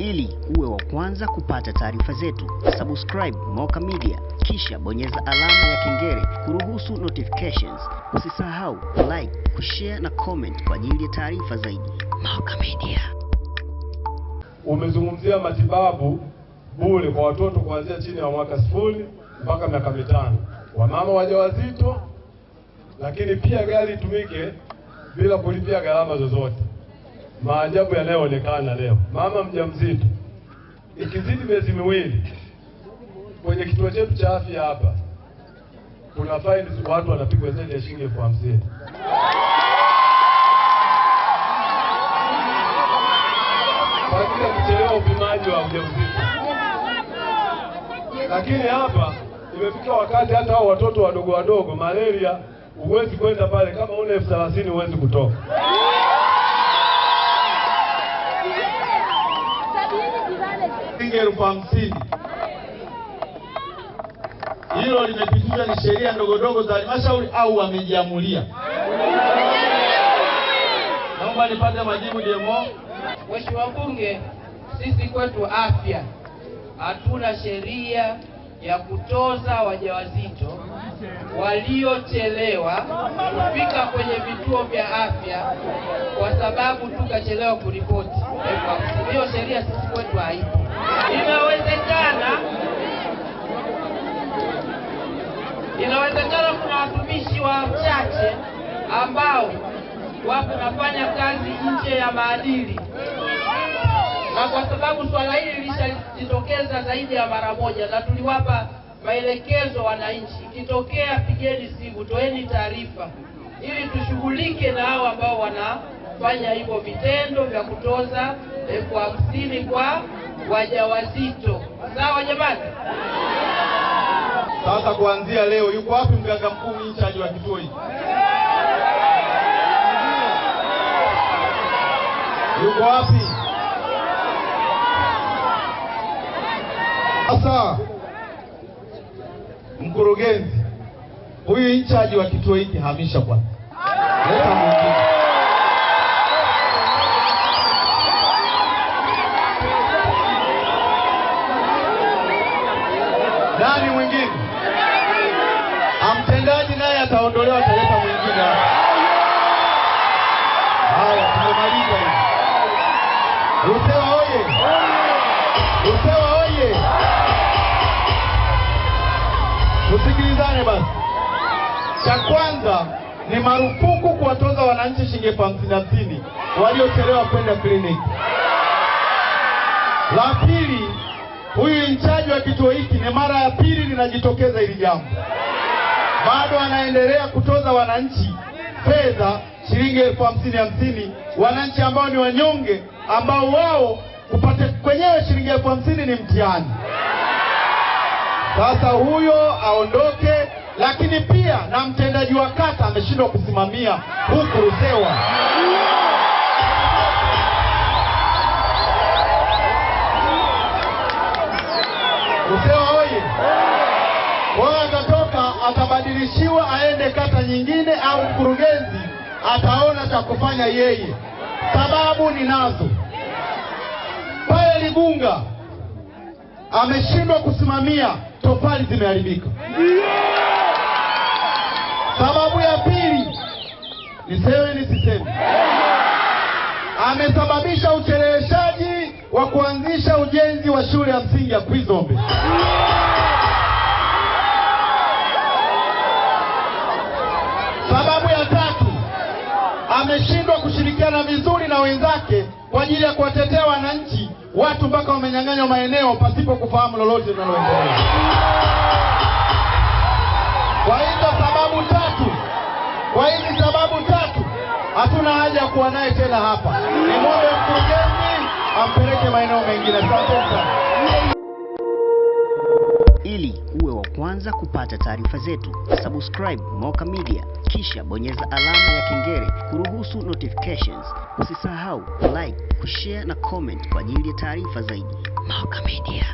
Ili uwe wa kwanza kupata taarifa zetu, subscribe Moka Media, kisha bonyeza alama ya kengele kuruhusu notifications. Usisahau like, kushare na comment kwa ajili ya taarifa zaidi. Moka Media. Umezungumzia matibabu bure kwa watoto kuanzia chini ya mwaka 0 mpaka miaka 5, wamama wajawazito, lakini pia gari itumike bila kulipia gharama zozote. Maajabu yanayoonekana leo, mama mjamzito ikizidi miezi 2 kwenye kituo chetu cha afya hapa kuna fines, watu wanapigwa zaidi ya shilingi 50,000 kwa ajili ya kuchelewa upimaji wa ujauzito. Lakini hapa imefika wakati hata hao watoto wadogo malaria, huwezi kwenda pale kama una 30,000 huwezi kutoka. Shilingi 50,000. Hilo limepitishwa, ni sheria ndogo za halmashauri au wamejiamulia? Naomba nipate majibu demo. Mheshimiwa Mbunge, sisi kwetu afya hatuna sheria ya kutoza wajawazito waliochelewa kufika kwenye vituo vya afya kwa sababu tukachelewa kuripoti. Hiyo sheria sisi kwetu haipo. Inawezekana kuna watumishi wachache ambao wanafanya kazi nje ya maadili, na kwa sababu swala hili lishajitokeza zaidi ya mara moja na tuliwapa maelekezo wananchi, ikitokea pigeni simu, toeni taarifa ili tushughulike na hao ambao wanafanya hivyo vitendo vya kutoza 50,000 kwa wajawazito. Sawa jamani? Sasa kuanzia leo, yuko wapi mganga mkuu in charge wa kituo hiki? Yuko wapi? Sasa mkurugenzi huyu in charge wa kituo hiki hamisha kwanza. Leta mwingine. Nani mwingine? Mtendaji naye ataondolewa, ataleta mwingine. Haya, tumemaliza hivi. Rusewa oye! Rusewa oye! Tusikilizane basi. Cha kwanza ni marufuku kuwatoza wananchi shilingi 50,000 waliochelewa kwenda kliniki. La pili, huyu in charge wa kituo hiki ni mara ya pili linajitokeza hili jambo. Bado anaendelea kutoza wananchi fedha shilingi 50,000, wananchi ambao ni wanyonge, ambao wao kupata kwenyewe shilingi 50,000 ni mtihani. Sasa huyo aondoke, lakini pia na mtendaji wa kata ameshindwa kusimamia huku Rusewa. Rusewa oye! Kwa atatoka, atabadilishiwa aende kata nyingine, au mkurugenzi ataona cha kufanya yeye. Sababu ninazo. Pale Ligunga ameshindwa kusimamia, tofali zimeharibika. Sababu ya pili, niseme nisiseme, amesababisha ucheleweshaji wa kuanzisha ujenzi wa shule ya msingi ya Kwizombe. Sababu ya tatu, ameshindwa kushirikiana vizuri na wenzake kwa ajili ya kuwatetea wananchi, watu mpaka wamenyang'anywa maeneo pasipo kufahamu lolote linaloendelea. Kwa hizi sababu tatu hatuna haja ya kuwa naye tena hapa. Nimwombe mkurugenzi ampeleke maeneo mengine. Asante sana. Ili uwe wa kwanza kupata taarifa zetu, subscribe Moka Media, kisha bonyeza alama ya kengele kuruhusu notifications. Usisahau like, kushare na comment kwa ajili ya taarifa zaidi. Moka Media.